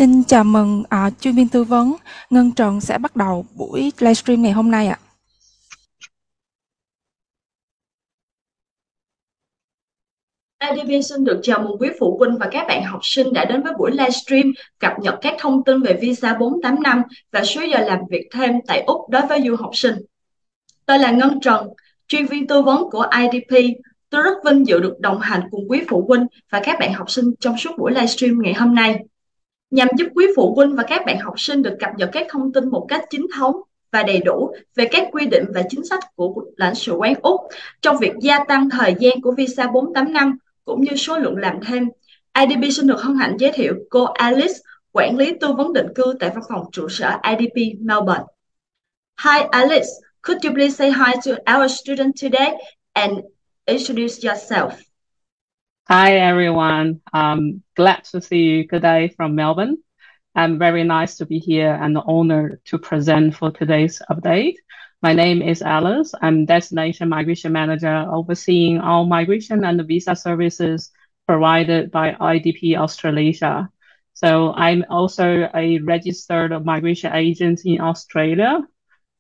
Xin chào mừng chuyên viên tư vấn Ngân Trần sẽ bắt đầu buổi livestream ngày hôm nay ạ. IDP xin được chào mừng quý phụ huynh và các bạn học sinh đã đến với buổi livestream cập nhật các thông tin về visa 485 năm và số giờ làm việc thêm tại Úc đối với du học sinh. Tôi là Ngân Trần, chuyên viên tư vấn của IDP. Tôi rất vinh dự được đồng hành cùng quý phụ huynh và các bạn học sinh trong suốt buổi livestream ngày hôm nay, nhằm giúp quý phụ huynh và các bạn học sinh được cập nhật các thông tin một cách chính thống và đầy đủ về các quy định và chính sách của lãnh sự quán Úc trong việc gia tăng thời gian của visa 485 cũng như số lượng làm thêm. IDP xin được hân hạnh giới thiệu cô Alice, quản lý tư vấn định cư tại văn phòng trụ sở IDP Melbourne. Hi Alice, could you please say hi to our student today and introduce yourself? Hi everyone, glad to see you today from Melbourne. I'm very nice to be here and honored to present for today's update. My name is Alice. I'm Destination Migration Manager overseeing all migration and visa services provided by IDP Australasia. So I'm also a registered migration agent in Australia.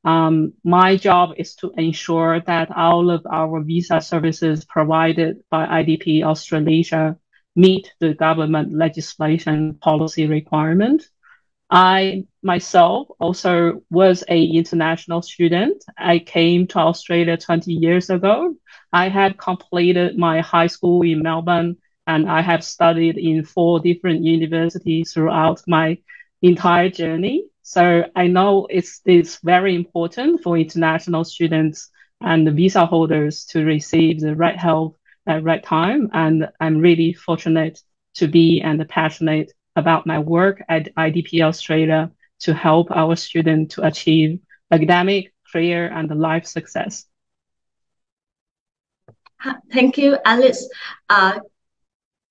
My job is to ensure that all of our visa services provided by IDP Australasia meet the government legislation policy requirement. I myself also was an international student. I came to Australia 20 years ago. I had completed my high school in Melbourne, and I have studied in 4 different universities throughout my entire journey. So I know it's very important for international students and the visa holders to receive the right help at right time. And I'm really fortunate to be and passionate about my work at IDP Australia to help our students to achieve academic, career, and life success. Thank you, Alice.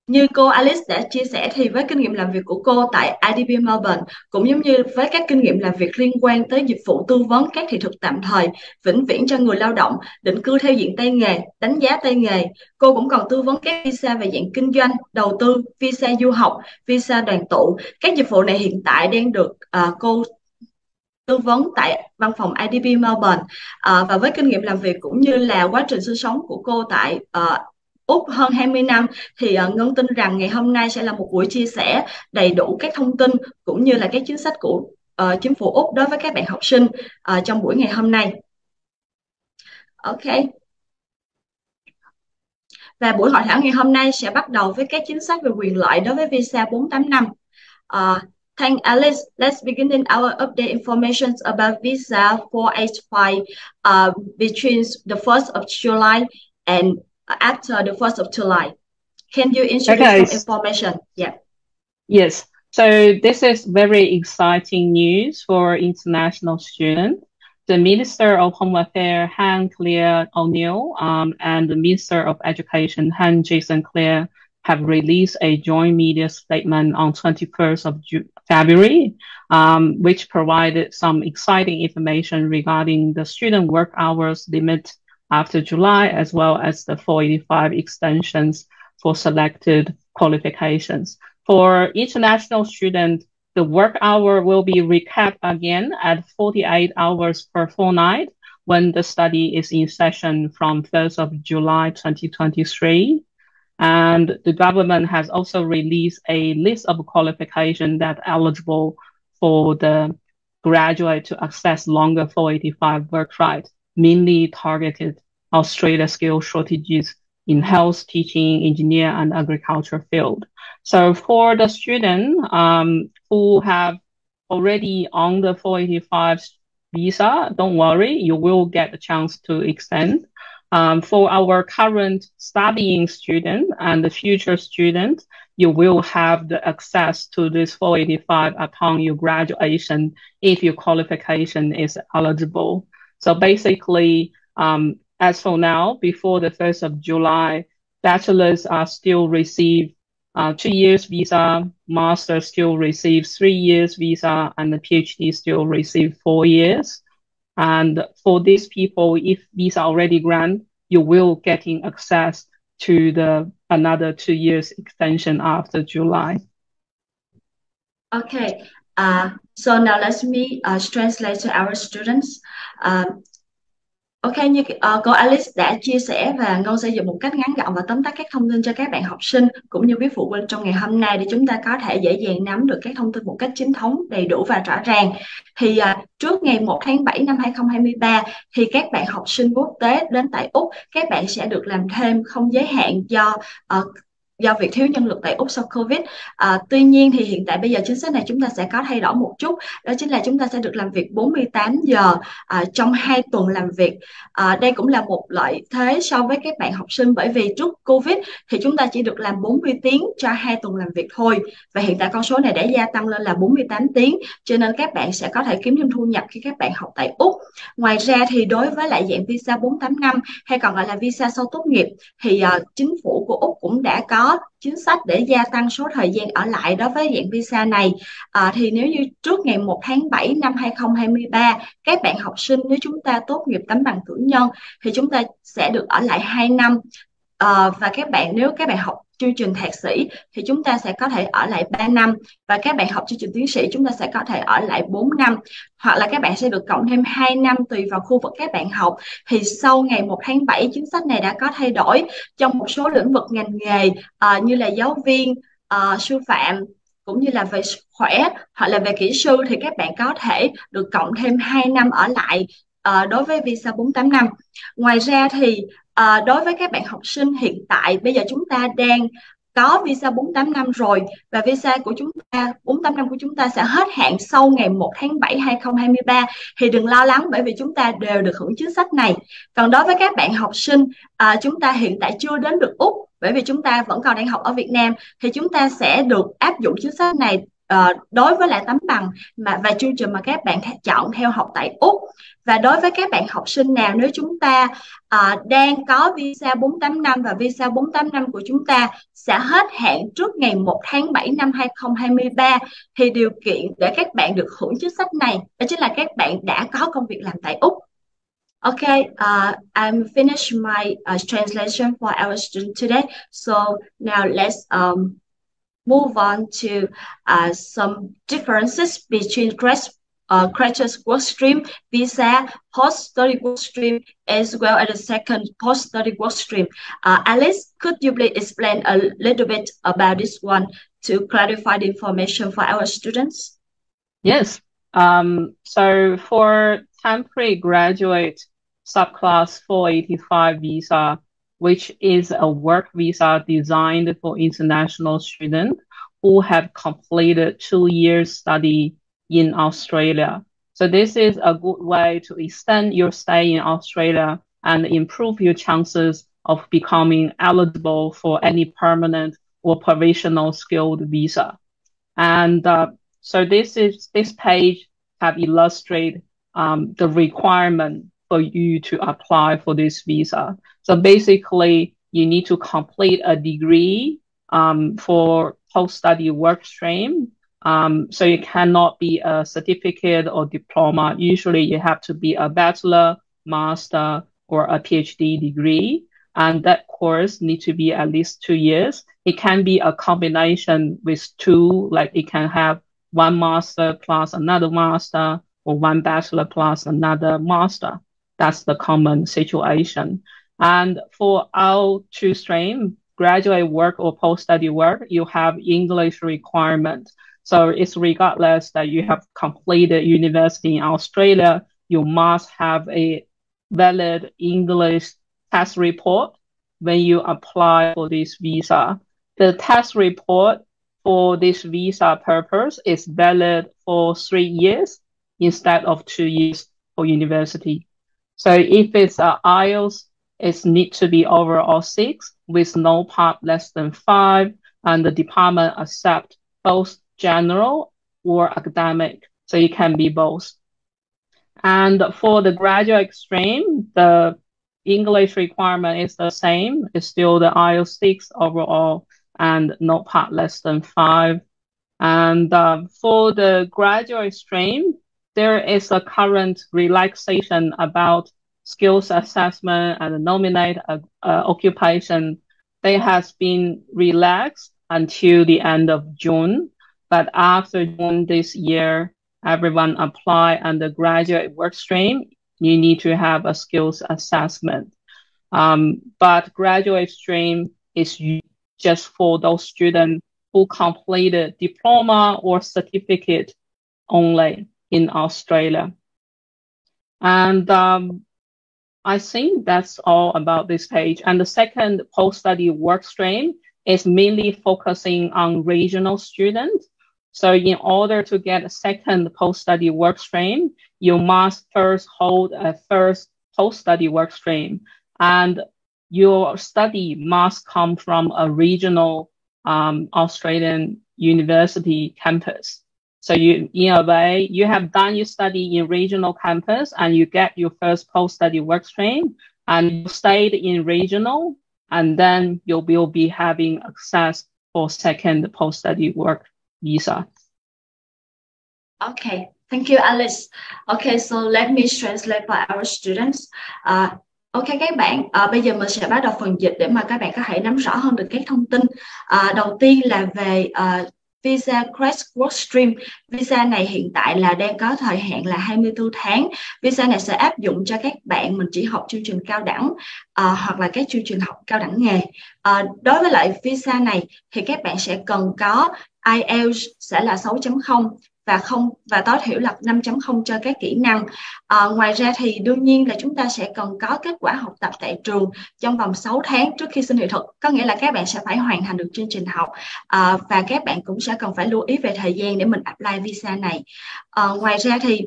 Như cô Alice đã chia sẻ thì với kinh nghiệm làm việc của cô tại IDP Melbourne cũng giống như với các kinh nghiệm làm việc liên quan tới dịch vụ tư vấn các thị thực tạm thời, vĩnh viễn cho người lao động, định cư theo diện tay nghề, đánh giá tay nghề, cô cũng còn tư vấn các visa về dạng kinh doanh, đầu tư, visa du học, visa đoàn tụ. Các dịch vụ này hiện tại đang được cô tư vấn tại văn phòng IDP Melbourne, và với kinh nghiệm làm việc cũng như là quá trình sinh sống của cô tại Úc hơn 20 năm thì Ngân tin rằng ngày hôm nay sẽ là một buổi chia sẻ đầy đủ các thông tin cũng như là các chính sách của chính phủ Úc đối với các bạn học sinh trong buổi ngày hôm nay. Ok. Và buổi hội thảo ngày hôm nay sẽ bắt đầu với các chính sách về quyền lợi đối với visa 485. Thank Alice. Let's begin in our update information about visa 485 between the 1st of July and after the 1st of July. Can you introduce some information? Yeah. Yes. So this is very exciting news for international students. The Minister of Home Affairs, Han Claire O'Neill, and the Minister of Education, Han Jason Clare, have released a joint media statement on 21st of February, which provided some exciting information regarding the student work hours limit after July, as well as the 485 extensions for selected qualifications. For international students, the work hour will be recapped again at 48 hours per fortnight when the study is in session from 1st of July 2023. And the government has also released a list of qualifications that are eligible for the graduate to access longer 485 work rights, mainly targeted Australia skill shortages in health, teaching, engineer, and agriculture field. So for the student who have already on the 485 visa, don't worry, you will get a chance to extend. For our current studying student and the future student, you will have the access to this 485 upon your graduation if your qualification is eligible. So basically, as for now, before the 1st of July, bachelors are still receive 2 years visa, master still receives 3 years visa, and the PhD still receive 4 years. And for these people, if visa already grant, you will getting access to the another 2 years extension after July. Okay. So now let me translate to our students. Uh, Ok, như cô Alice đã chia sẻ và Ngân sẽ dùng một cách ngắn gọn và tóm tắt các thông tin cho các bạn học sinh cũng như quý phụ huynh trong ngày hôm nay để chúng ta có thể dễ dàng nắm được các thông tin một cách chính thống, đầy đủ và rõ ràng. Thì trước ngày 1 tháng 7 năm 2023 thì các bạn học sinh quốc tế đến tại Úc, các bạn sẽ được làm thêm không giới hạn do việc thiếu nhân lực tại Úc sau Covid. Tuy nhiên thì hiện tại bây giờ chính sách này chúng ta sẽ có thay đổi một chút, đó chính là chúng ta sẽ được làm việc 48 giờ trong 2 tuần làm việc. Đây cũng là một lợi thế so với các bạn học sinh, bởi vì trước Covid thì chúng ta chỉ được làm 40 tiếng cho 2 tuần làm việc thôi, và hiện tại con số này đã gia tăng lên là 48 tiếng, cho nên các bạn sẽ có thể kiếm thêm thu nhập khi các bạn học tại Úc. Ngoài ra thì đối với lại dạng visa 485 hay còn gọi là visa sau tốt nghiệp thì chính phủ của Úc cũng đã có chính sách để gia tăng số thời gian ở lại đối với dạng visa này. Thì nếu như trước ngày 1 tháng 7 năm 2023 các bạn học sinh nếu chúng ta tốt nghiệp tấm bằng cử nhân thì chúng ta sẽ được ở lại 2 năm. Và nếu các bạn học chương trình thạc sĩ thì chúng ta sẽ có thể ở lại 3 năm, và các bạn học chương trình tiến sĩ chúng ta sẽ có thể ở lại 4 năm, hoặc là các bạn sẽ được cộng thêm 2 năm tùy vào khu vực các bạn học. Thì sau ngày 1 tháng 7 chính sách này đã có thay đổi trong một số lĩnh vực ngành nghề như là giáo viên, sư phạm cũng như là về sức khỏe hoặc là về kỹ sư, thì các bạn có thể được cộng thêm 2 năm ở lại đối với visa 485. Ngoài ra thì đối với các bạn học sinh hiện tại bây giờ chúng ta đang có visa 485 rồi, và visa của chúng ta 485 của chúng ta sẽ hết hạn sau ngày 1 tháng 7 2023, thì đừng lo lắng bởi vì chúng ta đều được hưởng chính sách này. Còn đối với các bạn học sinh chúng ta hiện tại chưa đến được Úc, bởi vì chúng ta vẫn còn đang học ở Việt Nam, thì chúng ta sẽ được áp dụng chính sách này đối với lại tấm bằng và chương trình mà các bạn chọn theo học tại Úc. Và đối với các bạn học sinh nào nếu chúng ta đang có visa 485 và visa 485 của chúng ta sẽ hết hạn trước ngày 1 tháng 7 năm 2023, thì điều kiện để các bạn được hưởng chính sách này đó chính là các bạn đã có công việc làm tại Úc. Okay, I'm finished my translation for our student today. So now let's move on to some differences between graduate work stream, visa, post-study work stream, as well as the second post-study work stream. Alice, could you please explain a little bit about this one to clarify the information for our students? Yes. So for temporary graduate subclass 485 visa, which is a work visa designed for international students who have completed 2 years study in Australia. So this is a good way to extend your stay in Australia and improve your chances of becoming eligible for any permanent or provisional skilled visa. And so this page have illustrated the requirement for you to apply for this visa. So basically, you need to complete a degree for post-study work stream. So it cannot be a certificate or diploma. Usually you have to be a bachelor, master, or a PhD degree. And that course needs to be at least 2 years. It can be a combination with two, like it can have one master plus another master, or one bachelor plus another master. That's the common situation. And for our two stream, graduate work or post-study work, you have English requirement. So it's regardless that you have completed university in Australia, you must have a valid English test report when you apply for this visa. The test report for this visa purpose is valid for 3 years instead of 2 years for university. So if it's IELTS, it needs to be overall 6 with no part less than 5, and the department accept both general or academic. So it can be both. And for the graduate stream, the English requirement is the same. It's still the IELTS 6 overall and no part less than 5. And for the graduate stream, there is a current relaxation about skills assessment and nominate occupation. They has been relaxed until the end of June. But after June this year, everyone apply undergraduate work stream. You need to have a skills assessment. But graduate stream is just for those students who completed diploma or certificate only in Australia. And I think that's all about this page. And the second post-study work stream is mainly focusing on regional students. So in order to get a second post-study work stream, you must first hold a first post-study work stream. And your study must come from a regional Australian university campus. So you, in a way, you have done your study in regional campus and you get your first post-study work stream and you stayed in regional, and then you will be having access for second post-study work visa. Okay, thank you, Alice. Okay, so let me translate for our students. Ok các bạn, bây giờ mình sẽ bắt đầu phần dịch để mà các bạn có thể nắm rõ hơn được các thông tin. Đầu tiên là về Visa Crash Workstream. Visa này hiện tại là đang có thời hạn là 24 tháng. Visa này sẽ áp dụng cho các bạn mình chỉ học chương trình cao đẳng hoặc là các chương trình học cao đẳng nghề. Đối với lại visa này thì các bạn sẽ cần có IELTS sẽ là 6.0 và tối thiểu là 5.0 cho các kỹ năng. Ngoài ra thì đương nhiên là chúng ta sẽ cần có kết quả học tập tại trường trong vòng 6 tháng trước khi xin thị thực. Có nghĩa là các bạn sẽ phải hoàn thành được chương trình học và các bạn cũng sẽ cần phải lưu ý về thời gian để mình apply visa này. Ngoài ra thì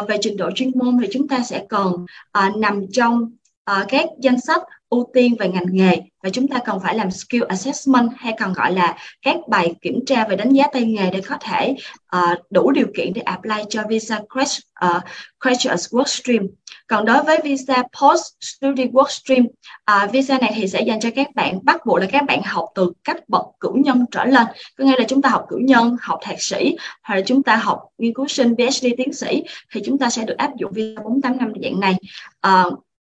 về trình độ chuyên môn thì chúng ta sẽ cần nằm trong các danh sách ưu tiên về ngành nghề và chúng ta cần phải làm skill assessment hay còn gọi là các bài kiểm tra về đánh giá tay nghề để có thể đủ điều kiện để apply cho visa graduate workstream. Còn đối với visa post study workstream, visa này thì sẽ dành cho các bạn bắt buộc là các bạn học từ cấp bậc cử nhân trở lên, có nghĩa là chúng ta học cử nhân, học thạc sĩ hoặc là chúng ta học nghiên cứu sinh, PhD tiến sĩ thì chúng ta sẽ được áp dụng visa 48 năm dạng này.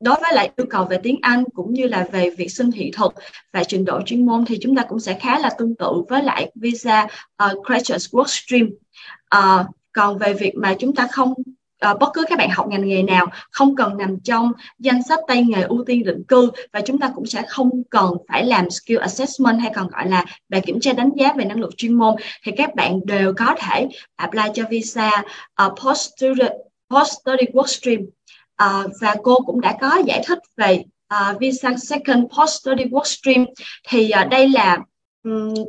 Đối với lại yêu cầu về tiếng Anh cũng như là về việc xin thị thực và trình độ chuyên môn thì chúng ta cũng sẽ khá là tương tự với lại visa graduate workstream. Còn về việc mà chúng ta không bất cứ các bạn học ngành nghề nào không cần nằm trong danh sách tay nghề ưu tiên định cư và chúng ta cũng sẽ không cần phải làm skill assessment hay còn gọi là bài kiểm tra đánh giá về năng lực chuyên môn thì các bạn đều có thể apply cho visa post study workstream. Và cô cũng đã có giải thích về visa second post study workstream thì đây là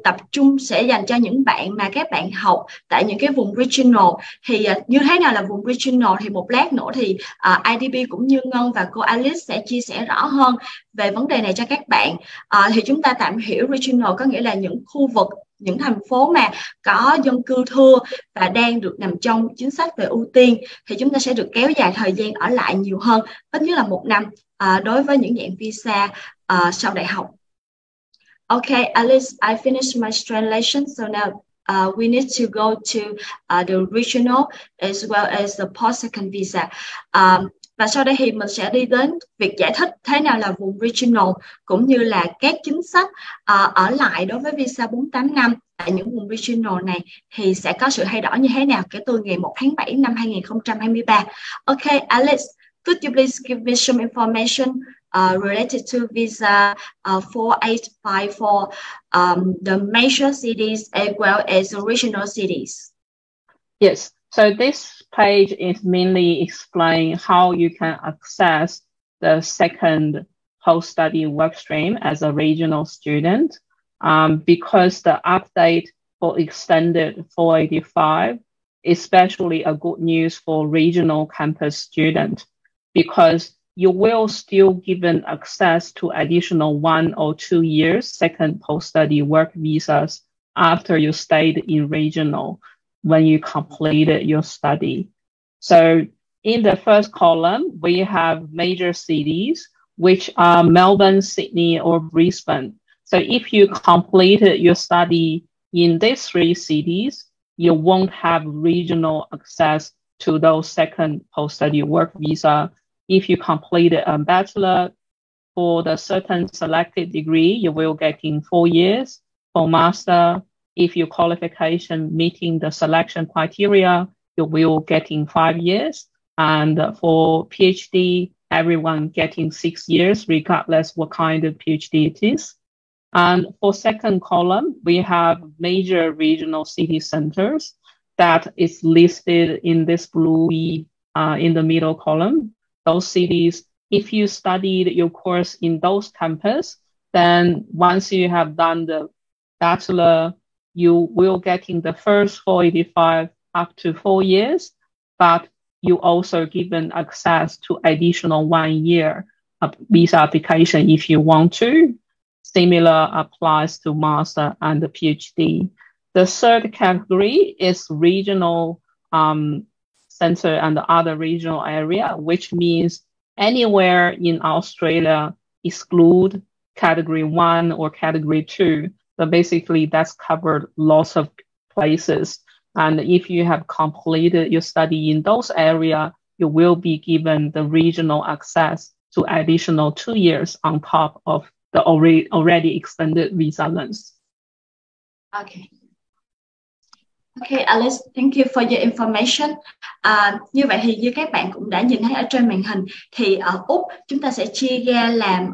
tập trung sẽ dành cho những bạn mà các bạn học tại những cái vùng regional. Thì như thế nào là vùng regional thì một lát nữa thì IDP cũng như Ngân và cô Alice sẽ chia sẻ rõ hơn về vấn đề này cho các bạn. Thì chúng ta tạm hiểu regional có nghĩa là những khu vực, những thành phố mà có dân cư thưa và đang được nằm trong chính sách về ưu tiên thì chúng ta sẽ được kéo dài thời gian ở lại nhiều hơn, ít nhất là 1 năm đối với những dạng visa sau đại học. Okay, Alice, I finished my translation, so now we need to go to the regional as well as the post-second visa. Và sau đây thì mình sẽ đi đến việc giải thích thế nào là vùng regional cũng như là các chính sách ở lại đối với visa 48 năm tại những vùng regional này thì sẽ có sự thay đổi như thế nào kể từ ngày 1 tháng 7 năm 2023. Okay, Alice, could you please give me some information related to visa 4854, the major cities as well as the regional cities? Yes. So this page is mainly explaining how you can access the second post-study workstream as a regional student, because the update for extended 485 is especially a good news for regional campus students, because you will still given access to additional 1 or 2 years second post-study work visas after you stayed in regional when you completed your study. So in the first column, we have major cities, which are Melbourne, Sydney, or Brisbane. So if you completed your study in these 3 cities, you won't have regional access to those second post-study work visa. If you completed a bachelor for the certain selected degree, you will get in 4 years. For master, if your qualification meeting the selection criteria, you will getting 5 years. And for PhD, everyone getting 6 years, regardless what kind of PhD it is. And for second column, we have major regional city centers that is listed in this blue in the middle column. Those cities, if you studied your course in those campus, then once you have done the bachelor, you will getting the first 485 up to 4 years, but you also given access to additional 1 year of visa application if you want to. Similar applies to master and the PhD. The third category is regional center and the other regional area, which means anywhere in Australia exclude category 1 or category 2. So basically that's covered lots of places. And if you have completed your study in those areas, you will be given the regional access to additional 2 years on top of the already extended visa length. Okay. Okay, Alice, thank you for your information. Như vậy thì như các bạn cũng đã nhìn thấy ở trên màn hình, thì ở Úc chúng ta sẽ chia ra làm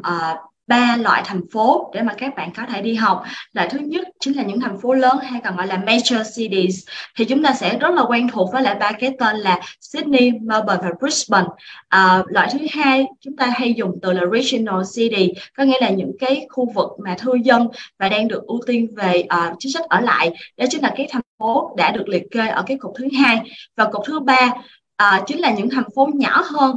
3 loại thành phố để mà các bạn có thể đi học. Loại thứ nhất chính là những thành phố lớn hay còn gọi là major cities. Thì chúng ta sẽ rất là quen thuộc với lại 3 cái tên là Sydney, Melbourne và Brisbane. Loại thứ hai chúng ta hay dùng từ là regional city, có nghĩa là những cái khu vực mà thưa dân và đang được ưu tiên về chính sách ở lại. Đó chính là cái thành phố đã được liệt kê ở cái cột thứ hai. Và cột thứ ba chính là những thành phố nhỏ hơn,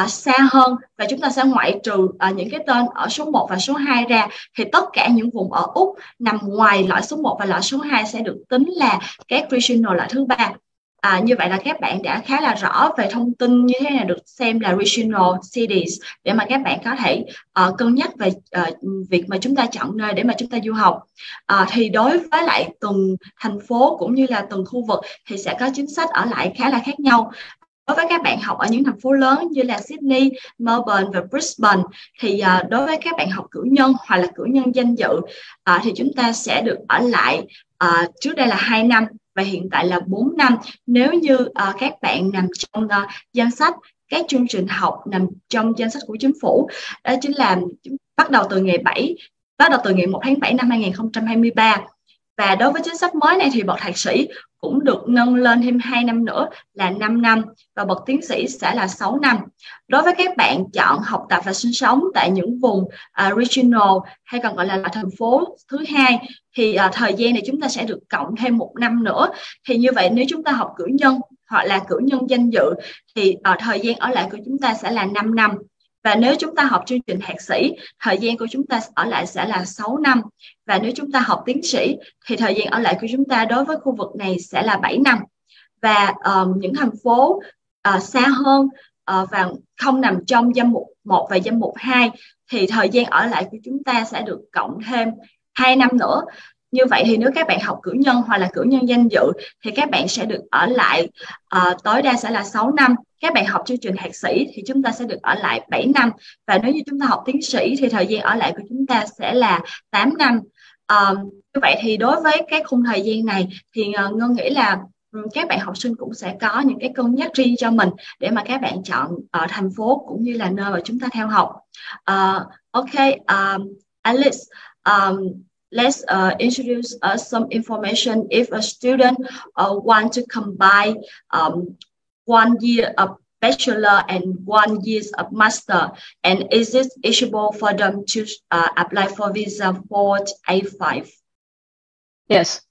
xa hơn, và chúng ta sẽ ngoại trừ những cái tên ở số 1 và số 2 ra, thì tất cả những vùng ở Úc nằm ngoài loại số 1 và loại số 2 sẽ được tính là các regional loại thứ ba. Như vậy là các bạn đã khá là rõ về thông tin như thế nào được xem là regional cities để mà các bạn có thể cân nhắc về việc mà chúng ta chọn nơi để mà chúng ta du học. Thì đối với lại từng thành phố cũng như là từng khu vực thì sẽ có chính sách ở lại khá là khác nhau. Đối với các bạn học ở những thành phố lớn như là Sydney, Melbourne và Brisbane, thì đối với các bạn học cử nhân hoặc là cử nhân danh dự thì chúng ta sẽ được ở lại trước đây là 2 năm và hiện tại là 4 năm nếu như các bạn nằm trong danh sách các chương trình học nằm trong danh sách của chính phủ. Đó chính là bắt đầu từ ngày 1 tháng 7 năm 2023. Và đối với chính sách mới này thì bậc thạc sĩ cũng được nâng lên thêm 2 năm nữa là 5 năm và bậc tiến sĩ sẽ là 6 năm. Đối với các bạn chọn học tập và sinh sống tại những vùng regional hay còn gọi là thành phố thứ hai thì thời gian này chúng ta sẽ được cộng thêm 1 năm nữa. Thì như vậy nếu chúng ta học cử nhân hoặc là cử nhân danh dự thì thời gian ở lại của chúng ta sẽ là 5 năm. Và nếu chúng ta học chương trình thạc sĩ, thời gian của chúng ta ở lại sẽ là 6 năm. Và nếu chúng ta học tiến sĩ, thì thời gian ở lại của chúng ta đối với khu vực này sẽ là 7 năm. Và những thành phố xa hơn và không nằm trong danh mục 1 và danh mục 2, thì thời gian ở lại của chúng ta sẽ được cộng thêm 2 năm nữa. Như vậy thì nếu các bạn học cử nhân hoặc là cử nhân danh dự thì các bạn sẽ được ở lại tối đa sẽ là 6 năm. Các bạn học chương trình thạc sĩ thì chúng ta sẽ được ở lại 7 năm. Và nếu như chúng ta học tiến sĩ thì thời gian ở lại của chúng ta sẽ là 8 năm. Như vậy thì đối với cái khung thời gian này thì Ngân nghĩ là các bạn học sinh cũng sẽ có những cái cân nhắc riêng cho mình để mà các bạn chọn thành phố cũng như là nơi mà chúng ta theo học. Alice, let's introduce some information if a student want to combine 1 year of bachelor and 1 year of master, and is it eligible for them to apply for visa 485? Yes.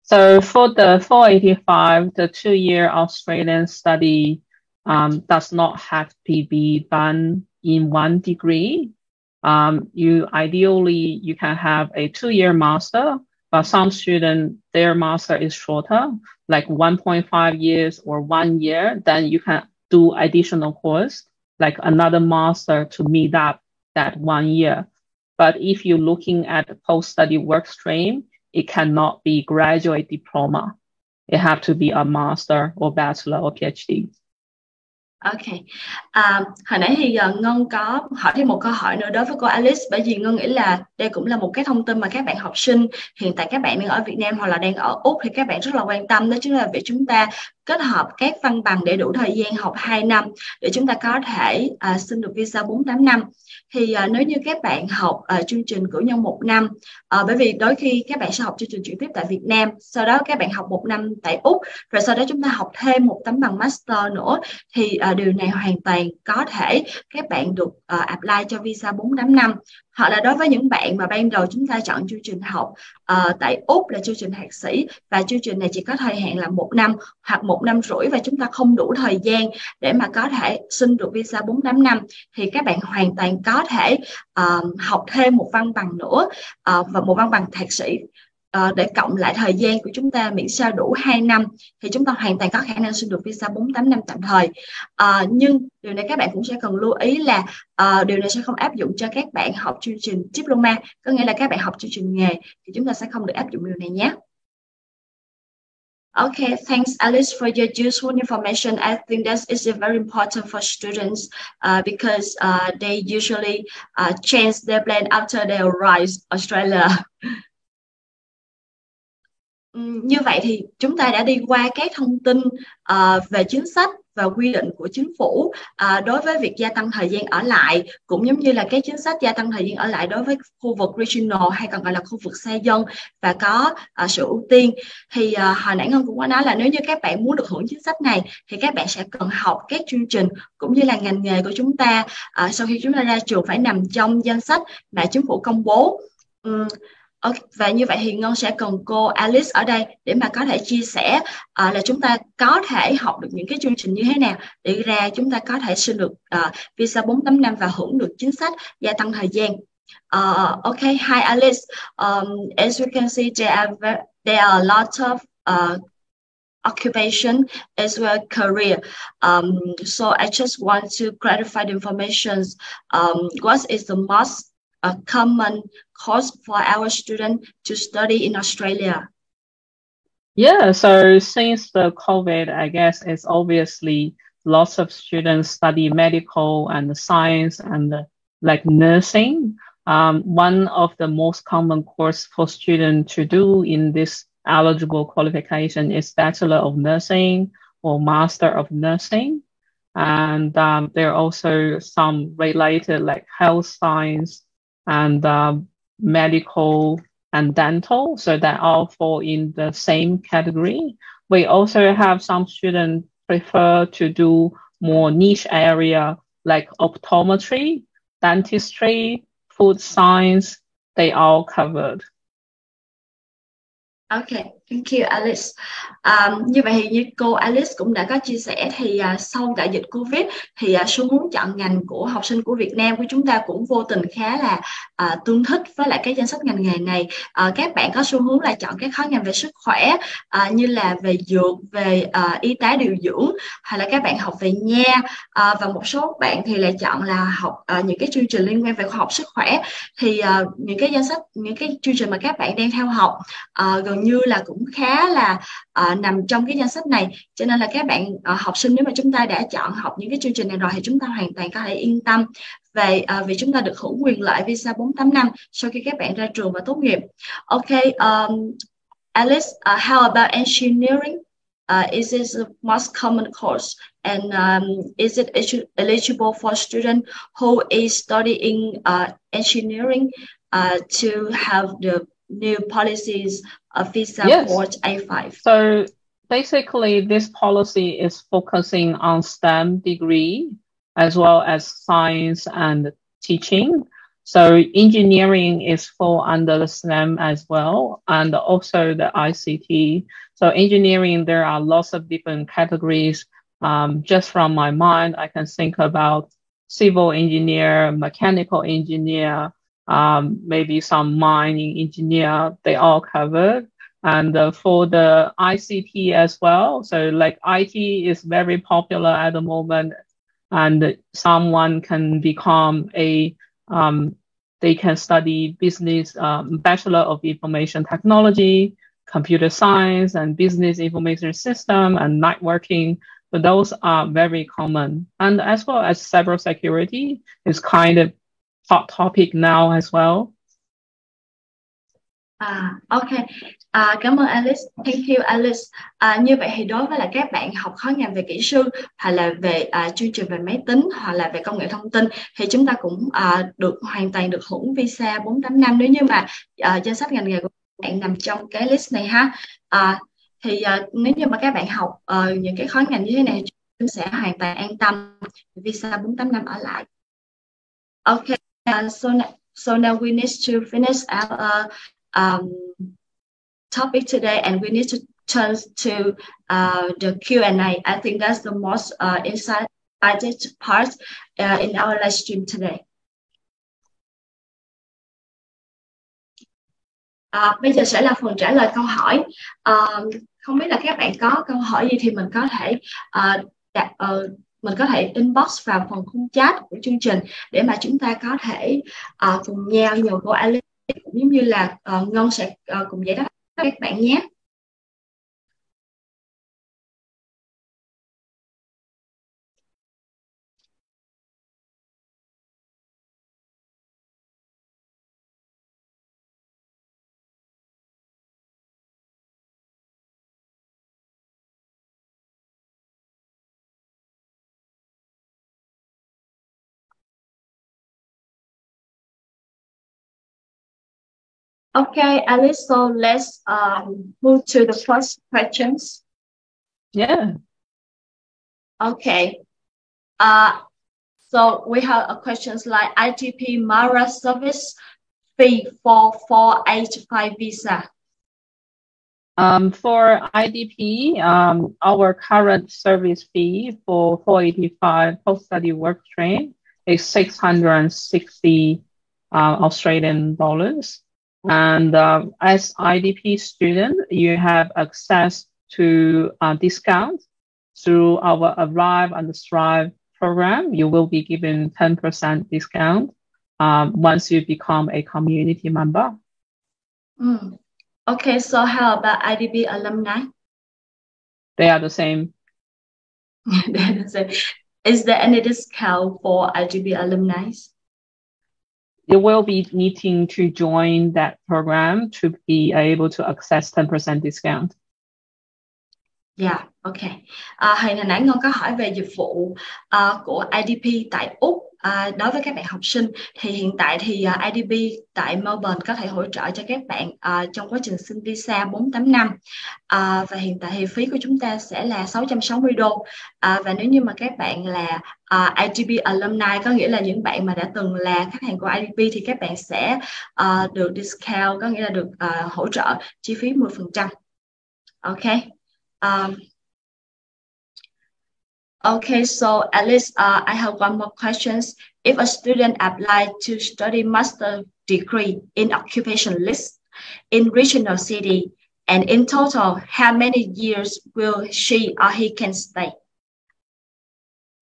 So for the 485, the 2-year Australian study does not have to be done in 1 degree. You can have a 2-year master, but some students, their master is shorter, like 1.5 years or 1 year. Then you can do additional course, like another master to meet up that 1 year. But if you're looking at the post-study work stream, it cannot be graduate diploma. It have to be a master or bachelor or PhD. Ok. Hồi nãy thì Ngân có hỏi thêm một câu hỏi nữa đối với cô Alice, bởi vì Ngân nghĩ là đây cũng là một cái thông tin mà các bạn học sinh hiện tại các bạn đang ở Việt Nam hoặc là đang ở Úc thì các bạn rất là quan tâm, đó chính là việc chúng ta kết hợp các văn bằng để đủ thời gian học 2 năm để chúng ta có thể xin được visa 4-8 năm. Thì nếu như các bạn học chương trình cử nhân 1 năm, bởi vì đôi khi các bạn sẽ học chương trình chuyển tiếp tại Việt Nam, sau đó các bạn học 1 năm tại Úc, rồi sau đó chúng ta học thêm một tấm bằng master nữa, thì điều này hoàn toàn có thể các bạn được apply cho visa 4-8 năm. Hoặc là đối với những bạn mà ban đầu chúng ta chọn chương trình học tại Úc là chương trình thạc sĩ, và chương trình này chỉ có thời hạn là 1 năm hoặc 1 năm rưỡi, và chúng ta không đủ thời gian để mà có thể xin được visa 4-8 năm, thì các bạn hoàn toàn có thể học thêm một văn bằng nữa, và một văn bằng thạc sĩ, để cộng lại thời gian của chúng ta miễn sao đủ 2 năm thì chúng ta hoàn toàn có khả năng xin được visa 4-8 năm tạm thời. Nhưng điều này các bạn cũng sẽ cần lưu ý là điều này sẽ không áp dụng cho các bạn học chương trình diploma, có nghĩa là các bạn học chương trình nghề thì chúng ta sẽ không được áp dụng điều này nhé. Okay, thanks Alice for your useful information. I think that is very important for students because they usually change their plan after they arrive Australia. Như vậy thì chúng ta đã đi qua các thông tin về chính sách và quy định của chính phủ đối với việc gia tăng thời gian ở lại, cũng giống như là cái chính sách gia tăng thời gian ở lại đối với khu vực regional hay còn gọi là khu vực xa dân và có sự ưu tiên. Thì hồi nãy Ngân cũng có nói là nếu như các bạn muốn được hưởng chính sách này thì các bạn sẽ cần học các chương trình cũng như là ngành nghề của chúng ta sau khi chúng ta ra trường phải nằm trong danh sách mà chính phủ công bố. Và như vậy thì Ngân sẽ cần cô Alice ở đây để mà có thể chia sẻ là chúng ta có thể học được những cái chương trình như thế nào để ra chúng ta có thể xin được visa 4-8 năm và hưởng được chính sách gia tăng thời gian. Okay, hi Alice. As you can see, there are a lot of occupation as well as career. So I just want to clarify the information. What is the most common course for our students to study in Australia? Yeah, so since the COVID, I guess it's obviously lots of students study medical and science and like nursing. One of the most common course for students to do in this eligible qualification is Bachelor of Nursing or Master of Nursing. And there are also some related like health science and medical and dental, so that all fall in the same category. We also have some students prefer to do more niche area like optometry, dentistry, food science. They all covered. Okay, thank you Alice. Như vậy thì như cô Alice cũng đã có chia sẻ thì sau đại dịch Covid thì xu hướng chọn ngành của học sinh của Việt Nam của chúng ta cũng vô tình khá là tương thích với lại cái danh sách ngành nghề này. Các bạn có xu hướng là chọn các khối ngành về sức khỏe như là về dược, về y tá điều dưỡng, hoặc là các bạn học về nha, và một số bạn thì lại chọn là học những cái chương trình liên quan về khoa học sức khỏe. Thì những cái danh sách, những cái chương trình mà các bạn đang theo học gần như là cũng khá là nằm trong cái danh sách này, cho nên là các bạn học sinh nếu mà chúng ta đã chọn học những cái chương trình này rồi thì chúng ta hoàn toàn có thể yên tâm về vì chúng ta được hưởng quyền lợi visa 4-8 năm sau khi các bạn ra trường và tốt nghiệp. Okay, Alice, how about engineering? Is it the most common course, and is it eligible for student who is studying engineering to have the new policies of visa for A5? So basically, this policy is focusing on STEM degree as well as science and teaching. So engineering is fall under the STEM as well, and also the ICT. So engineering, there are lots of different categories. Just from my mind, I can think about civil engineer, mechanical engineer, maybe some mining engineer, they all covered. And for the ICT as well, so like IT is very popular at the moment, and someone can become they can study business, Bachelor of Information Technology, Computer Science, and Business Information System, and Networking. but those are very common. And as well as cybersecurity is kind of hot topic now as well. Ok, cảm ơn Alice. Thank you Alice. Như vậy thì đối với là các bạn học khối ngành về kỹ sư, hoặc là về chương trình về máy tính, hoặc là về công nghệ thông tin, thì chúng ta cũng hoàn toàn được hưởng visa 4-8 năm nếu như mà danh sách ngành nghề của các bạn nằm trong cái list này ha. Nếu như mà các bạn học những cái khối ngành như thế này, chúng sẽ hoàn toàn an tâm visa 4-8 năm ở lại. Okay, so now we need to finish our topic today, and we need to turn to the Q&A. I think that's the most exciting part in our live stream today. Bây giờ sẽ là phần trả lời câu hỏi. Không biết là các bạn có câu hỏi gì thì mình có thể inbox vào phần khung chat của chương trình để mà chúng ta có thể cùng nhau nhờ cô Alice cũng giống như là Ngân sẽ cùng giải đáp các bạn nhé. Okay, Alice, so let's move to the first questions. Yeah. Okay. So we have a questions like ITP Mara service fee for 485 visa. For IDP, our current service fee for 485 post-study work train is 660 Australian dollars. And as IDP student, you have access to discount through our Arrive and Strive program. You will be given 10% discount once you become a community member. Okay, so how about IDP alumni? They are the same. They're the same. Is there any discount for IDP alumni? You will be needing to join that program to be able to access 10% discount. Yeah, okay. Hồi nãy Ngân có hỏi về dịch vụ của IDP tại Úc. Đối với các bạn học sinh thì hiện tại thì IDP tại Melbourne có thể hỗ trợ cho các bạn trong quá trình xin visa 4-8 năm. Và hiện tại thì phí của chúng ta sẽ là 660 đô. Và nếu như mà các bạn là IDP alumni, có nghĩa là những bạn mà đã từng là khách hàng của IDP, thì các bạn sẽ được discount, có nghĩa là được hỗ trợ chi phí 10%. Okay. Okay, so Alice, I have one more question. If a student applied to study master degree in occupationalist in regional city, and in total, how many years will she or he can stay?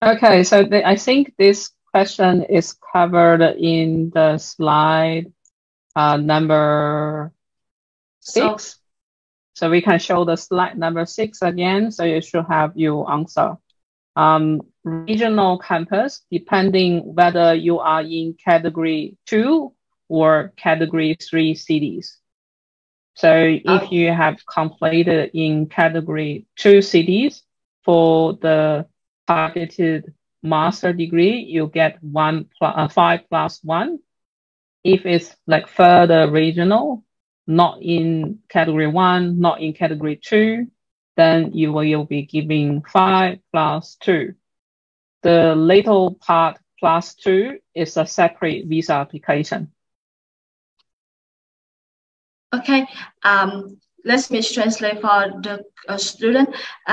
Okay, so I think this question is covered in the slide number 6. So we can show the slide number 6 again, so you should have your answer. Regional campus, depending whether you are in category 2 or category 3 cities. So if you have completed in category 2 cities for the targeted master degree, you get 5+1. If it's like further regional, not in category 1, not in category 2, then you will be giving 5+2. The little part +2 is a separate visa application. Okay, let me translate for the student.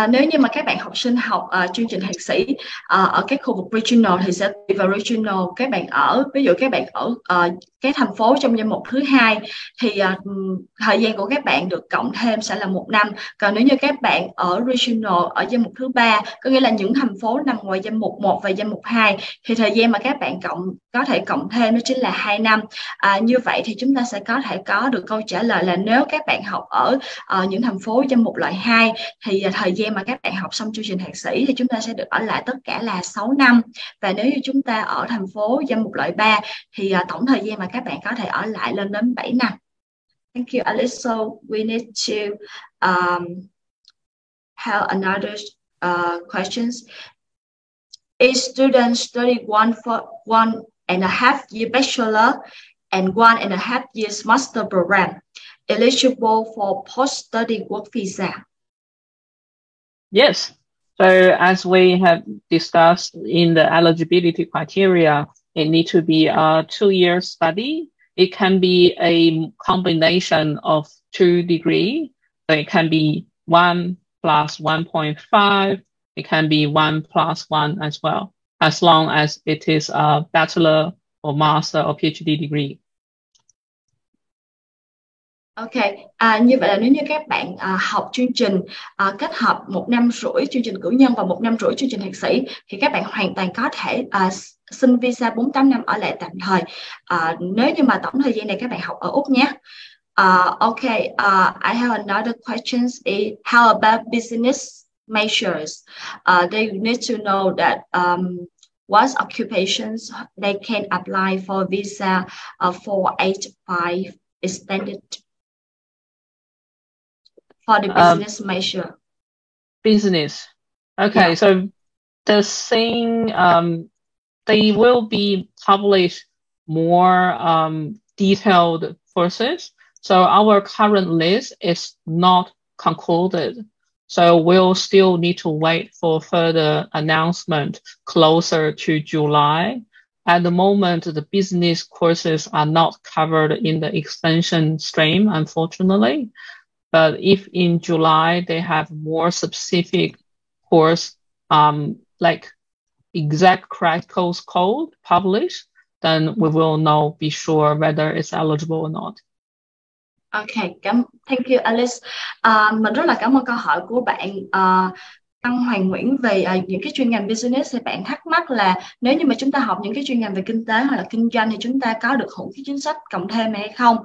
Nếu như mà các bạn học sinh học chương trình thạc sĩ ở các khu vực regional thì sẽ tùy vào regional các bạn ở. Ví dụ các bạn ở cái thành phố trong danh mục thứ 2 thì thời gian của các bạn được cộng thêm sẽ là 1 năm. Còn nếu như các bạn ở regional ở danh mục thứ 3, có nghĩa là những thành phố nằm ngoài danh mục 1 và danh mục 2, thì thời gian mà các bạn có thể cộng thêm đó chính là 2 năm. Như vậy thì chúng ta sẽ có thể có được câu trả lời là nếu các bạn học ở ở những thành phố danh mục loại 2 thì thời gian mà các bạn học xong chương trình thạc sĩ thì chúng ta sẽ được ở lại tất cả là 6 năm. Và nếu như chúng ta ở thành phố danh mục loại 3 thì tổng thời gian mà các bạn có thể ở lại lên đến 7 năm. Thank you, Alice. So we need to have another questions. Each student study 1.5 year bachelor and 1.5 years master program, eligible for post-study work visa. Yes. So as we have discussed in the eligibility criteria, it needs to be a 2-year study. It can be a combination of 2 degrees. So it can be 1 plus 1.5. It can be 1 plus 1 as well, as long as it is a bachelor or master or PhD degree. Ok, như vậy là nếu như các bạn học chương trình kết hợp 1 năm rưỡi chương trình cử nhân và 1 năm rưỡi chương trình thạc sĩ thì các bạn hoàn toàn có thể xin visa 48 năm ở lại tạm thời nếu như mà tổng thời gian này các bạn học ở Úc nhé. Okay, I have another question. How about business majors? They need to know that what occupations they can apply for visa 485 extended for the business major. Business. Okay, Yeah. so the thing, they will be published more detailed courses. So our current list is not concluded. So we'll still need to wait for further announcement closer to July. At the moment, the business courses are not covered in the extension stream, unfortunately. But if in July they have more specific course, like exact critical code published, then we will know, be sure whether it's eligible or not. Okay, thank you, Alice. Mình rất là cảm ơn câu hỏi của bạn Tăng Hoàng Nguyễn về những cái chuyên ngành business. Thì bạn thắc mắc là nếu như mà chúng ta học những cái chuyên ngành về kinh tế hoặc là kinh doanh thì chúng ta có được hưởng cái chính sách cộng thêm này hay không?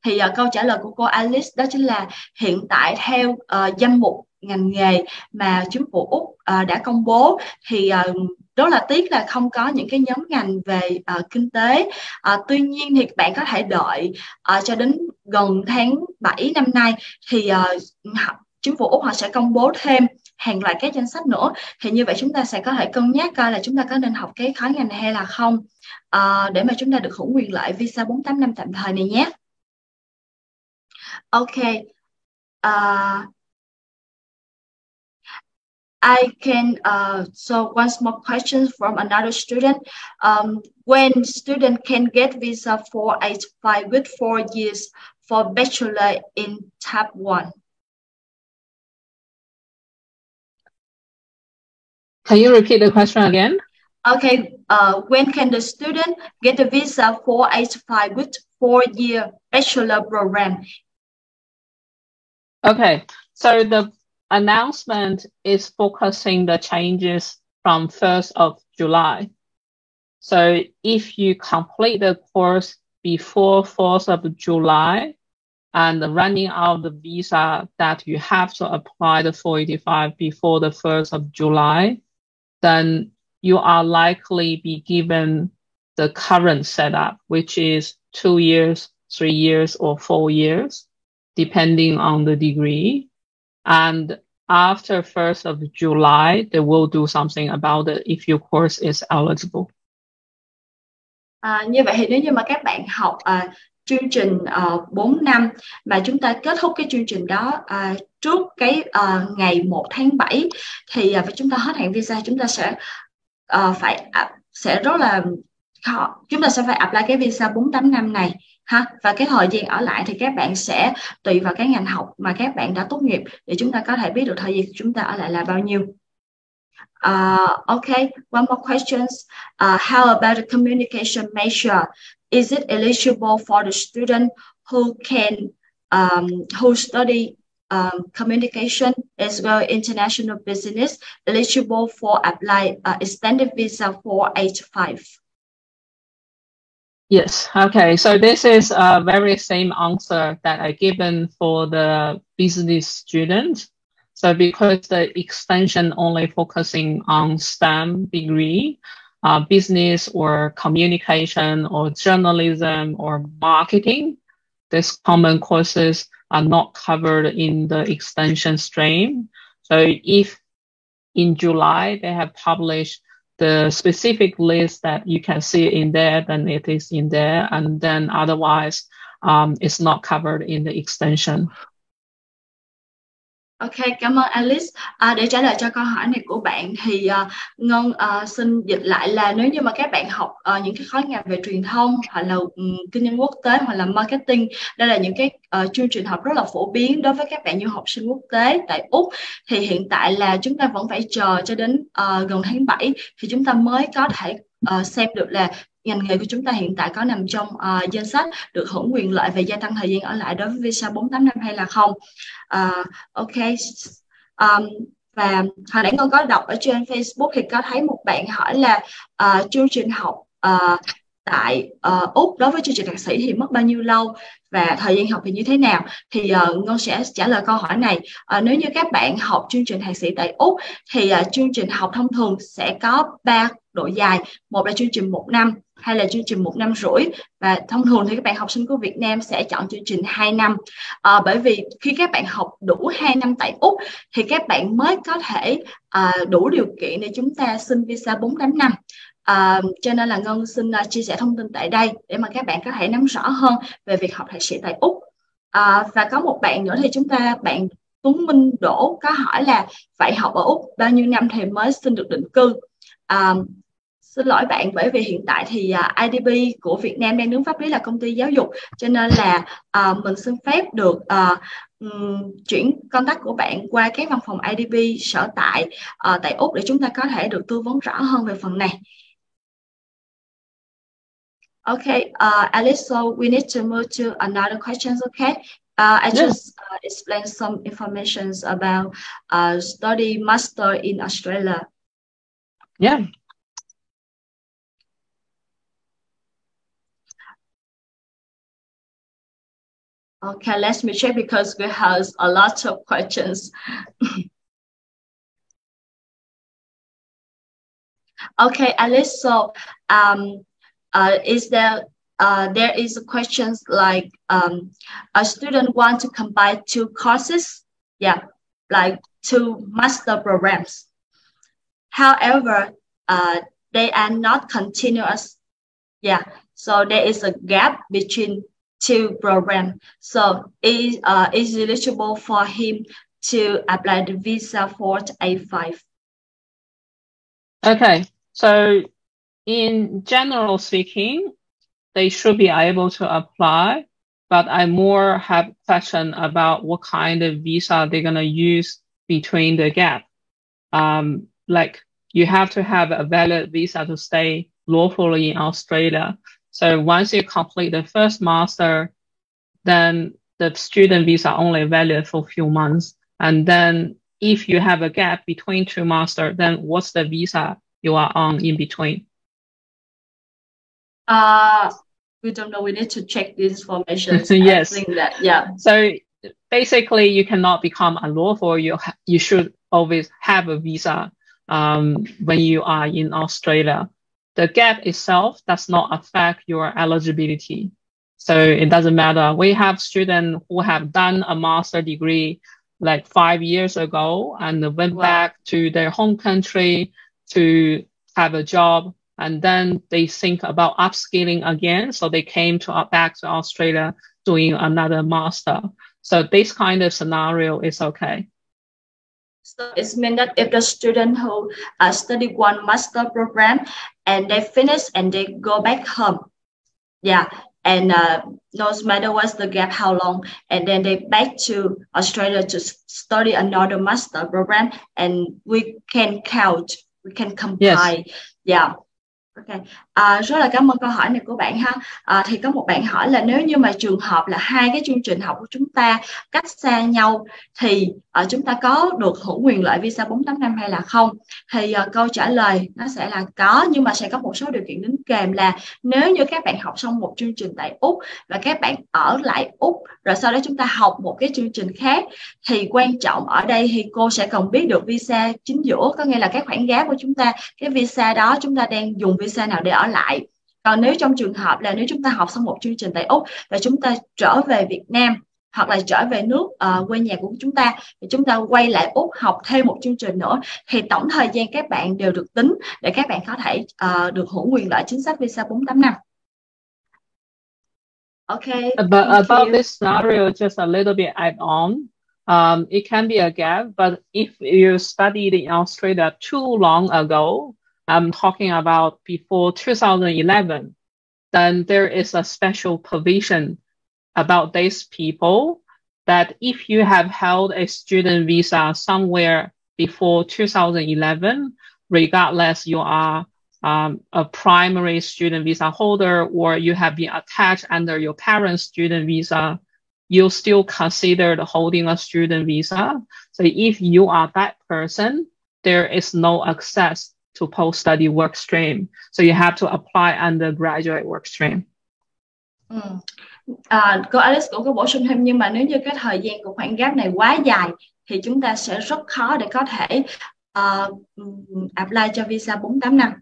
Thì câu trả lời của cô Alice đó chính là hiện tại theo danh mục ngành nghề mà chính phủ Úc đã công bố thì rất là tiếc là không có những cái nhóm ngành về kinh tế. Tuy nhiên thì bạn có thể đợi cho đến gần tháng 7 năm nay thì chính phủ Úc họ sẽ công bố thêm hàng loạt các danh sách nữa. Thì như vậy chúng ta sẽ có thể cân nhắc coi là chúng ta có nên học cái khối ngành này hay là không để mà chúng ta được hưởng quyền lợi visa 48 năm tạm thời này nhé. Ok. I can, so one more question from another student. When student can get visa 485 with 4 years for bachelor in tab 1? Can you repeat the question again? Okay, when can the student get the visa 485 with 4-year bachelor program? Okay, so the announcement is focusing the changes from 1st of July. So if you complete the course before 4th of July and running out the visa that you have to apply the 485 before the 1st of July, then you are likely be given the current setup, which is 2 years, 3 years, or 4 years, depending on the degree. And after 1st of July, they will do something about it if your course is eligible. Như vậy thì nếu như mà các bạn học chương trình 4 năm mà chúng ta kết thúc cái chương trình đó trước cái ngày 1 tháng 7 thì chúng ta hết hạn visa, chúng ta sẽ sẽ rất là khó, chúng ta sẽ phải apply cái visa 48 năm này ha. Và cái thời gian ở lại thì các bạn sẽ tùy vào cái ngành học mà các bạn đã tốt nghiệp để chúng ta có thể biết được thời gian chúng ta ở lại là bao nhiêu. Okay, one more question. How about the communication major? Is it eligible for the student who can who study communication as well international business, eligible for apply extended visa 485? Yes. Okay. So this is a very same answer that I given for the business student. So because the extension only focusing on STEM degree, business or communication or journalism or marketing, these common courses are not covered in the extension stream. So if in July they have published the specific list that you can see in there, then it is in there, and then otherwise it's not covered in the extension. Ok, cảm ơn Alice. Để trả lời cho câu hỏi này của bạn thì Ngân xin dịch lại là nếu như mà các bạn học những cái khối ngành về truyền thông hoặc là kinh doanh quốc tế hoặc là marketing, đây là những cái chương trình học rất là phổ biến đối với các bạn du học sinh quốc tế tại Úc, thì hiện tại là chúng ta vẫn phải chờ cho đến gần tháng 7 thì chúng ta mới có thể xem được là ngành nghề của chúng ta hiện tại có nằm trong danh sách được hưởng quyền lợi về gia tăng thời gian ở lại đối với visa 485 hay là không. Ok. Và hồi nãy Ngân có đọc ở trên Facebook thì có thấy một bạn hỏi là chương trình học tại Úc đối với chương trình thạc sĩ thì mất bao nhiêu lâu và thời gian học thì như thế nào. Thì Ngân sẽ trả lời câu hỏi này. Nếu như các bạn học chương trình thạc sĩ tại Úc thì chương trình học thông thường sẽ có 3 độ dài. Một là chương trình 1 năm, hay là chương trình 1 năm rưỡi, và thông thường thì các bạn học sinh của Việt Nam sẽ chọn chương trình 2 năm. Bởi vì khi các bạn học đủ 2 năm tại Úc thì các bạn mới có thể đủ điều kiện để chúng ta xin visa 485. Cho nên là Ngân xin chia sẻ thông tin tại đây để mà các bạn có thể nắm rõ hơn về việc học thạc sĩ tại Úc. Và có một bạn nữa thì bạn Tuấn Minh Đỗ có hỏi là vậy học ở Úc bao nhiêu năm thì mới xin được định cư. Xin lỗi bạn, bởi vì hiện tại thì IDB của Việt Nam đang đứng pháp lý là công ty giáo dục, cho nên là mình xin phép được chuyển contact của bạn qua các văn phòng IDB sở tại tại Úc để chúng ta có thể được tư vấn rõ hơn về phần này. Okay, Alice, so we need to move to another questions, okay? I just explained some information about study master in Australia. Yeah. Okay, let me check because we have a lot of questions. Okay, Alice, so is there is a questions like a student want to combine 2 courses, yeah, like 2 master programs. However, they are not continuous, yeah, so there is a gap between 2 programs. So is eligible for him to apply the visa for A5. Okay, so in general speaking, they should be able to apply, but I more have question about what kind of visa they're going to use between the gap. Like you have to have a valid visa to stay lawfully in Australia. So once you complete the first master, then the student visa only valid for a few months. And then if you have a gap between 2 masters, then what's the visa you are on in between? We don't know. We need to check this information. Yes. I think that, yeah. So basically, you cannot become unlawful. You should always have a visa when you are in Australia. The gap itself does not affect your eligibility. So it doesn't matter. We have students who have done a master degree like 5 years ago and went back to their home country to have a job, and then they think about upskilling again. So they came back to Australia doing another master. So this kind of scenario is okay. So it means that if the student who study 1 master program and they finish and they go back home, yeah, and no matter what's the gap, how long, and then they back to Australia to study another master program, and we can count, we can compile, yeah. Ok, rất là cảm ơn câu hỏi này của bạn ha. Thì có một bạn hỏi là nếu như mà trường hợp là hai cái chương trình học của chúng ta cách xa nhau thì chúng ta có được hưởng quyền lợi visa 48 năm hay là không? Thì câu trả lời nó sẽ là có, nhưng mà sẽ có một số điều kiện đính kèm là nếu như các bạn học xong một chương trình tại Úc và các bạn ở lại Úc rồi sau đó chúng ta học một cái chương trình khác, thì quan trọng ở đây thì cô sẽ cần biết được visa chính giữa, có nghĩa là cái khoản gáp của chúng ta, cái visa đó chúng ta đang dùng visa nào để ở lại. Còn nếu trong trường hợp là nếu chúng ta học xong một chương trình tại Úc và chúng ta trở về Việt Nam hoặc là trở về nước quê nhà của chúng ta, thì chúng ta quay lại Úc học thêm một chương trình nữa, thì tổng thời gian các bạn đều được tính để các bạn có thể được hưởng quyền lợi chính sách visa 48 năm. Okay, But thank about you. this scenario, just a little bit add on. It can be a gap, but if you studied in Australia too long ago, I'm talking about before 2011, then there is a special provision about these people that if you have held a student visa somewhere before 2011, regardless you are a primary student visa holder or you have been attached under your parents' student visa, you're still considered holding a student visa. So if you are that person, there is no access to post-study work stream. So you have to apply undergraduate work stream. Cô Alice cũng có bổ sung thêm, nhưng mà nếu như cái thời gian của khoảng gap này quá dài thì chúng ta sẽ rất khó để có thể apply cho visa 48 năm.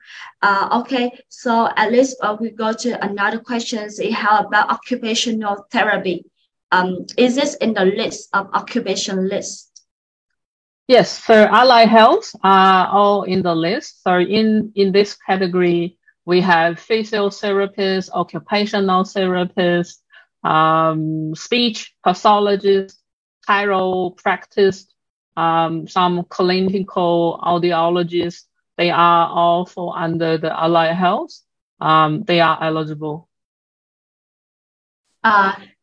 Okay, so Alice, we go to another question. How about occupational therapy? Is this in the list of occupation list? Yes, so allied health are all in the list. So in this category, we have physiotherapists, occupational therapists, speech pathologists, chiropractors, some clinical audiologists. They are all fall under the allied health. They are eligible.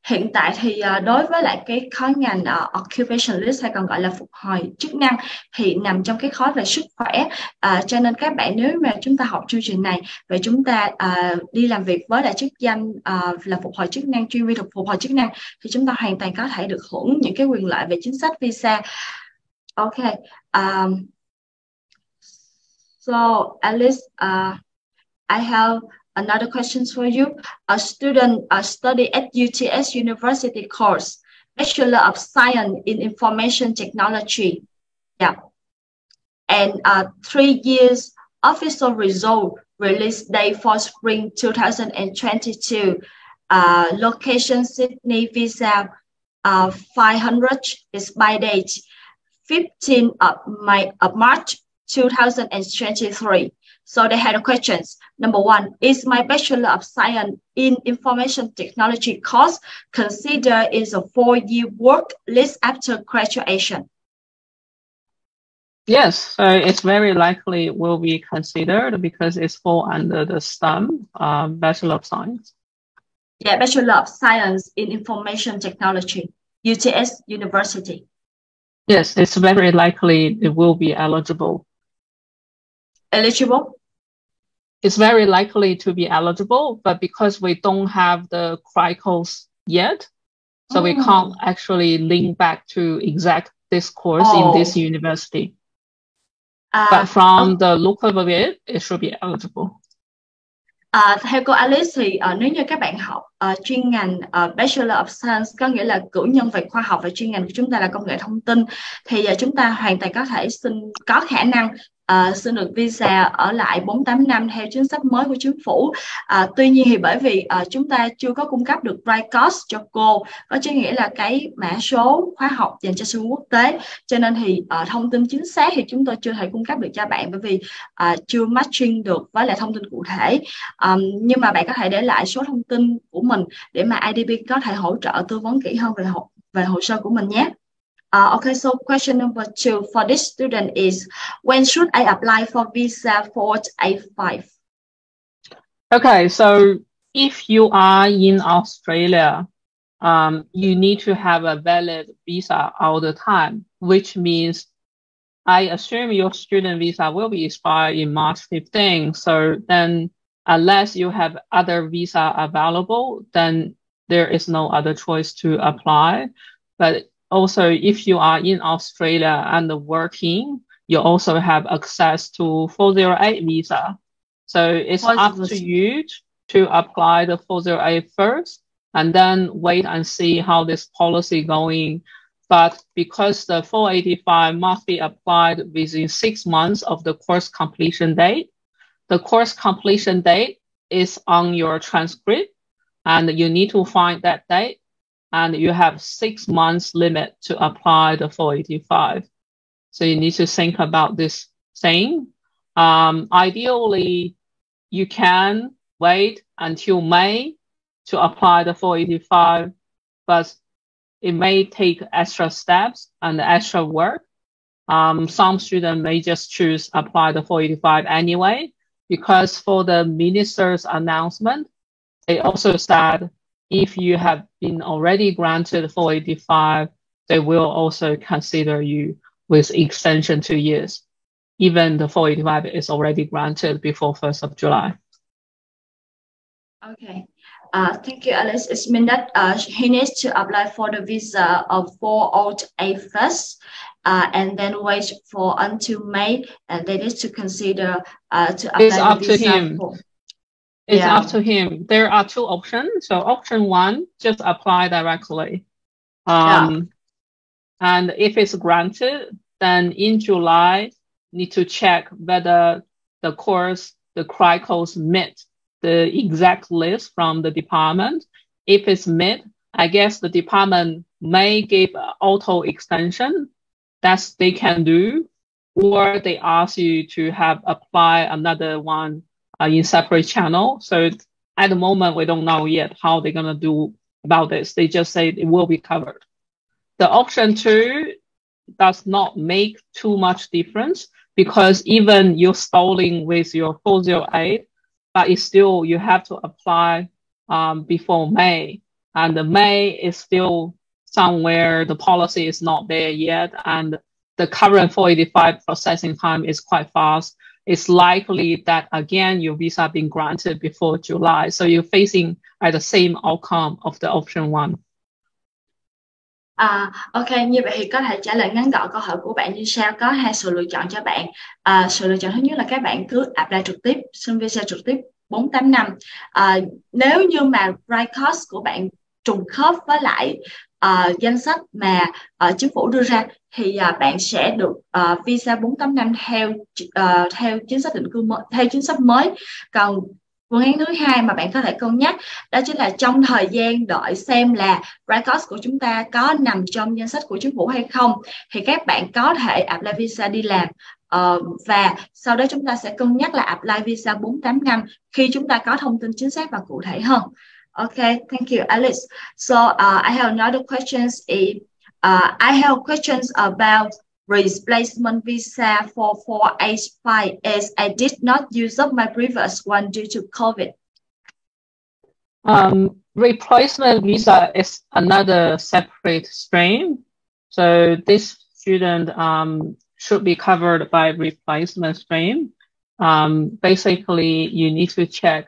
Hiện tại thì đối với lại cái khối ngành occupationalist hay còn gọi là phục hồi chức năng thì nằm trong cái khối về sức khỏe, cho nên các bạn nếu mà chúng ta học chương trình này và chúng ta đi làm việc với lại chức danh là phục hồi chức năng, chuyên viên phục hồi chức năng, thì chúng ta hoàn toàn có thể được hưởng những cái quyền lợi về chính sách visa. Okay, so Alice, I have another question for you. A student study at UTS University course, Bachelor of Science in Information Technology. Yeah. And 3 years official result release date for spring 2022. Location Sydney, visa 500 expire date 15th of March 2023. So they had questions. Number one, is my Bachelor of Science in Information Technology course considered is a 4-year work list after graduation? Yes, so it's very likely will be considered because it's fall under the STEM, Bachelor of Science. Yeah, Bachelor of Science in Information Technology, UTS University. Yes, it's very likely it will be eligible. Eligible? It's very likely to be eligible, but because we don't have the criteria yet, so we can't actually link back to exact this course in this university. But from the look of it should be eligible. Theo cô Alice thì nếu như các bạn học chuyên ngành Bachelor of Science, có nghĩa là cử nhân về khoa học, và chuyên ngành của chúng ta là công nghệ thông tin, thì chúng ta hoàn toàn có thể có khả năng xin được visa ở lại 48 năm theo chính sách mới của chính phủ. Tuy nhiên thì bởi vì chúng ta chưa có cung cấp được right course cho cô, có chứ nghĩa là cái mã số khóa học dành cho sinh viên quốc tế, cho nên thì thông tin chính xác thì chúng tôi chưa thể cung cấp được cho bạn, bởi vì chưa matching được với lại thông tin cụ thể. Nhưng mà bạn có thể để lại số thông tin của mình để mà IDP có thể hỗ trợ tư vấn kỹ hơn về hồ sơ của mình nhé. Okay, so question number 2 for this student is, when should I apply for visa 485? Okay, so if you are in Australia, you need to have a valid visa all the time, which means I assume your student visa will be expired in March 15. So then unless you have other visa available, then there is no other choice to apply. But also, if you are in Australia and working, you also have access to 408 visa. So it's up to you to apply the 408 first, and then wait and see how this policy going. But because the 485 must be applied within 6 months of the course completion date, the course completion date is on your transcript, and you need to find that date, and you have 6 months limit to apply the 485. So you need to think about this thing. Ideally, you can wait until May to apply the 485, but it may take extra steps and extra work. Some students may just choose apply the 485 anyway, because for the minister's announcement, they also said if you have been already granted 485, they will also consider you with extension 2 years, even the 485 is already granted before 1st of July. Okay. Thank you, Alice. It means that he needs to apply for the visa of 408 first, and then wait for until May, and they need to consider to apply it's up the visa to him. It's up to him. There are 2 options. So option 1, just apply directly. And if it's granted, then in July, need to check whether the course, the criteria meet the exact list from the department. If it's met, I guess the department may give auto extension. That's they can do, or they ask you to have apply another one in separate channel. So at the moment, we don't know yet how they're gonna do about this. They just say it will be covered. The option 2 does not make too much difference, because even you're stalling with your 408, but it's still, you have to apply before May. And the May is still somewhere, the policy is not there yet. And the current 485 processing time is quite fast. It's likely that, again, your visa being granted before July. So you're facing the same outcome of the option 1. Ok, như vậy thì có thể trả lời ngắn gọn câu hỏi của bạn như sau. Có 2 sự lựa chọn cho bạn. Sự lựa chọn thứ nhất là các bạn cứ apply trực tiếp, xin visa trực tiếp 4-8 năm. Nếu như mà right cost của bạn trùng khớp với lại danh sách mà chính phủ đưa ra, thì bạn sẽ được visa 4-8 năm theo chính sách định cư mới, theo chính sách mới. Còn phương án thứ hai mà bạn có thể cân nhắc, đó chính là trong thời gian đợi xem là right cost của chúng ta có nằm trong danh sách của chính phủ hay không, thì các bạn có thể apply visa đi làm, và sau đó chúng ta sẽ cân nhắc là apply visa 4-8 năm khi chúng ta có thông tin chính xác và cụ thể hơn. Okay, thank you, Alice. So I have another questions. I have questions about replacement visa for 485 as I did not use up my previous one due to COVID. Replacement visa is another separate stream. So this student should be covered by replacement stream. Basically, you need to check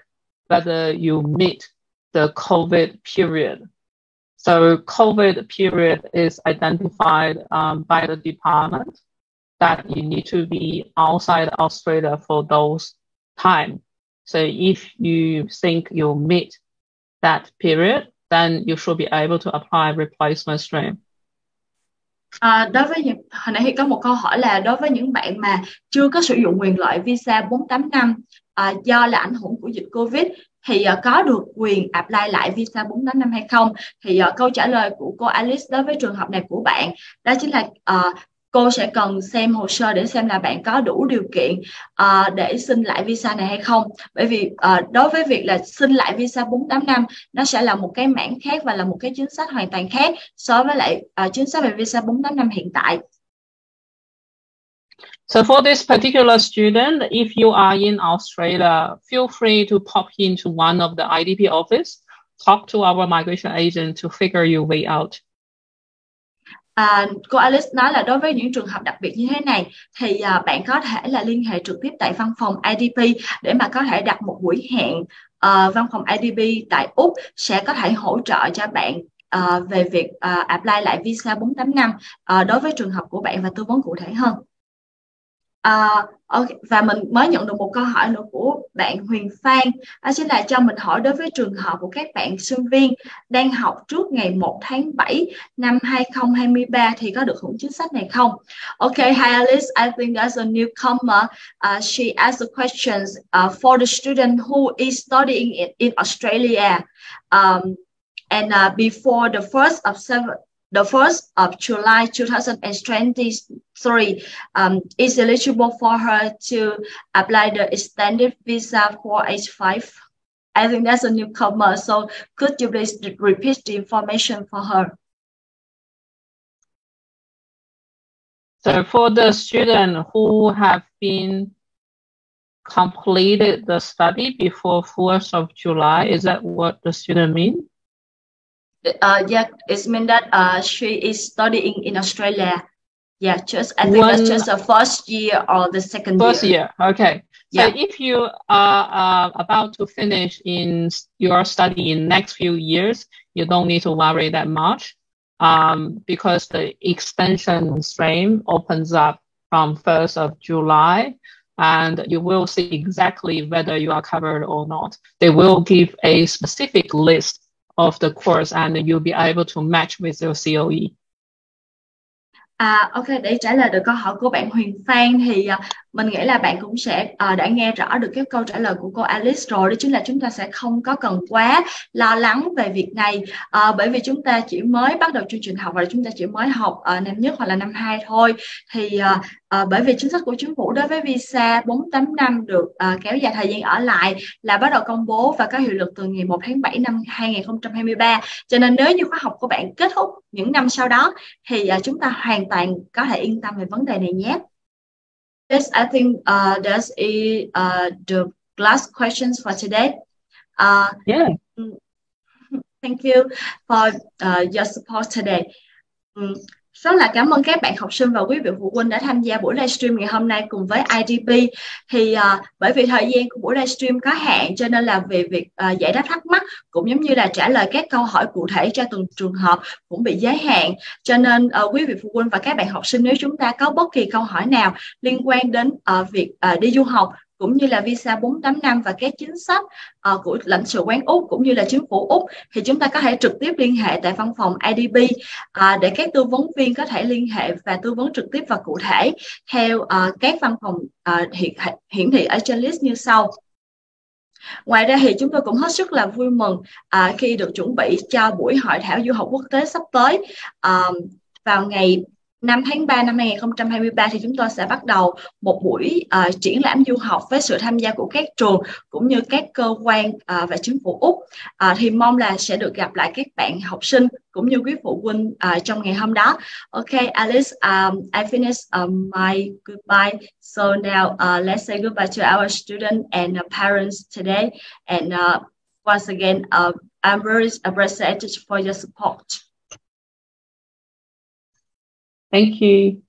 whether you meet the COVID period. So COVID period is identified by the department that you need to be outside Australia for those time. So if you think you meet that period, then you should be able to apply replacement stream. Đối với những, hồi nãy thì có một câu hỏi là đối với những bạn mà chưa có sử dụng quyền lợi visa 4-8 năm do là ảnh hưởng của dịch Covid, thì có được quyền apply lại visa 4-8 năm hay không? Thì câu trả lời của cô Alice đối với trường hợp này của bạn, đó chính là cô sẽ cần xem hồ sơ để xem là bạn có đủ điều kiện để xin lại visa này hay không. Bởi vì đối với việc là xin lại visa 4-8 năm, nó sẽ là một cái mảng khác và là một cái chính sách hoàn toàn khác so với lại chính sách về visa 4-8 năm hiện tại. So for this particular student, if you are in Australia, feel free to pop into one of the IDP office, talk to our migration agent to figure your way out. Cô Alice nói là đối với những trường hợp đặc biệt như thế này thì bạn có thể là liên hệ trực tiếp tại văn phòng IDP để mà có thể đặt một buổi hẹn. Văn phòng IDP tại Úc sẽ có thể hỗ trợ cho bạn về việc apply lại visa 485 đối với trường hợp của bạn và tư vấn cụ thể hơn. Okay. Và mình mới nhận được một câu hỏi nữa của bạn Huyền Phan, đó chính là cho mình hỏi đối với trường hợp của các bạn sinh viên đang học trước ngày 1 tháng 7 năm 2023 thì có được hưởng chính sách này không? Okay, hi Alice, I think that's a newcomer. She asked the questions for the student who is studying in Australia. And before the 1st of July 2023 is eligible for her to apply the extended visa for age 5. I think that's a newcomer, so could you please repeat the information for her? So for the student who have been completed the study before 4th of July, is that what the student mean? Yeah, it means that she is studying in Australia. Yeah, I think that's just the first year or the second year. First year, okay. So Yeah. if you are about to finish in your study in next few years, you don't need to worry that much because the extension stream opens up from 1st of July and you will see exactly whether you are covered or not. They will give a specific list of the course and you'll be able to match with your COE. Ok, để trả lời được câu hỏi của bạn Huyền Phan thì mình nghĩ là bạn cũng sẽ đã nghe rõ được cái câu trả lời của cô Alice rồi, đó chính là chúng ta sẽ không có cần quá lo lắng về việc này bởi vì chúng ta chỉ mới bắt đầu chương trình học và chúng ta chỉ mới học năm nhất hoặc là năm 2 thôi. Thì bởi vì chính sách của chính phủ đối với visa 485 được kéo dài thời gian ở lại là bắt đầu công bố và có hiệu lực từ ngày 1 tháng 7 năm 2023, cho nên nếu như khóa học của bạn kết thúc những năm sau đó thì chúng ta hoàn toàn có thể yên tâm về vấn đề này nhé. Yes, I think that's the last questions for today. Yeah. Thank you for your support today. Rất là cảm ơn các bạn học sinh và quý vị phụ huynh đã tham gia buổi livestream ngày hôm nay cùng với IDP. Thì bởi vì thời gian của buổi livestream có hạn cho nên là về việc giải đáp thắc mắc cũng giống như là trả lời các câu hỏi cụ thể cho từng trường hợp cũng bị giới hạn. Cho nên quý vị phụ huynh và các bạn học sinh, nếu chúng ta có bất kỳ câu hỏi nào liên quan đến việc đi du học cũng như là visa 485 và các chính sách của lãnh sự quán Úc cũng như là chính phủ Úc thì chúng ta có thể trực tiếp liên hệ tại văn phòng IDP để các tư vấn viên có thể liên hệ và tư vấn trực tiếp và cụ thể theo các văn phòng hiển thị ở trên list như sau. Ngoài ra thì chúng tôi cũng hết sức là vui mừng khi được chuẩn bị cho buổi hội thảo du học quốc tế sắp tới vào ngày 5 tháng 3 năm 2023 thì chúng tôi sẽ bắt đầu một buổi triển lãm du học với sự tham gia của các trường cũng như các cơ quan và chính phủ Úc. Thì mong là sẽ được gặp lại các bạn học sinh cũng như quý phụ huynh trong ngày hôm đó. Okay, Alice, I finished my goodbye. So now let's say goodbye to our students and parents today. And once again, I'm very appreciated for your support. Thank you.